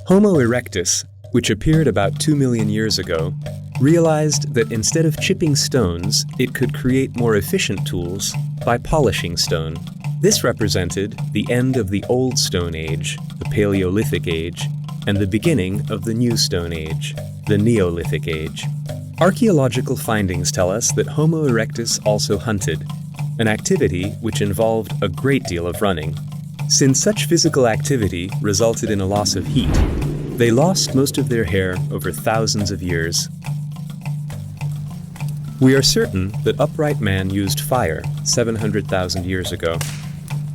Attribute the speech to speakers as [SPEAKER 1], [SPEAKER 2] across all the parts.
[SPEAKER 1] Homo erectus, which appeared about 2 million years ago, realized that instead of chipping stones, it could create more efficient tools by polishing stone. This represented the end of the Old Stone Age, the Paleolithic Age, and the beginning of the New Stone Age, the Neolithic Age. Archaeological findings tell us that Homo erectus also hunted, an activity which involved a great deal of running. Since such physical activity resulted in a loss of heat, they lost most of their hair over thousands of years. We are certain that upright man used fire 700,000 years ago.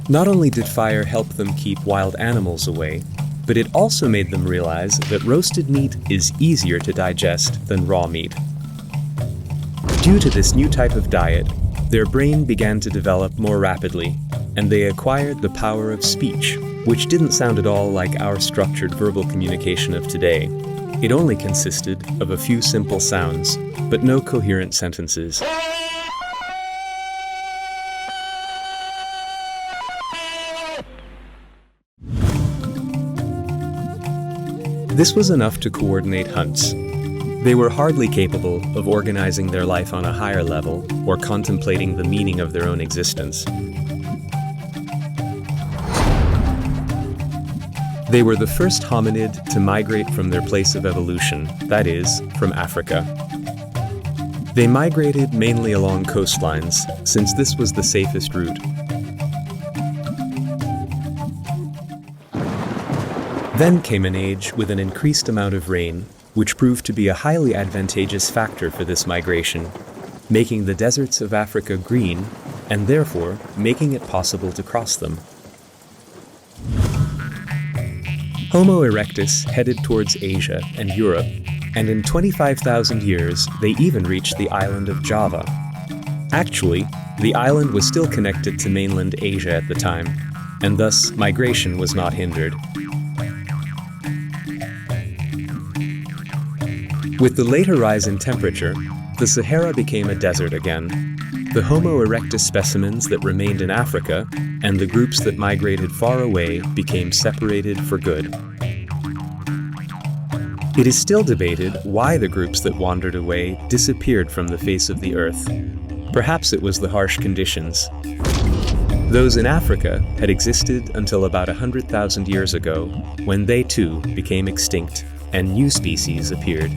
[SPEAKER 1] Not only did fire help them keep wild animals away, but it also made them realize that roasted meat is easier to digest than raw meat. Due to this new type of diet, their brain began to develop more rapidly, and they acquired the power of speech, which didn't sound at all like our structured verbal communication of today. It only consisted of a few simple sounds, but no coherent sentences. This was enough to coordinate hunts. They were hardly capable of organizing their life on a higher level or contemplating the meaning of their own existence. They were the first hominid to migrate from their place of evolution, that is, from Africa. They migrated mainly along coastlines, since this was the safest route. Then came an age with an increased amount of rain, which proved to be a highly advantageous factor for this migration, making the deserts of Africa green, and therefore making it possible to cross them. Homo erectus headed towards Asia and Europe, and in 25,000 years they even reached the island of Java. Actually, the island was still connected to mainland Asia at the time, and thus migration was not hindered. With the later rise in temperature, the Sahara became a desert again. The Homo erectus specimens that remained in Africa and the groups that migrated far away became separated for good. It is still debated why the groups that wandered away disappeared from the face of the earth. Perhaps it was the harsh conditions. Those in Africa had existed until about 100,000 years ago, when they too became extinct and new species appeared.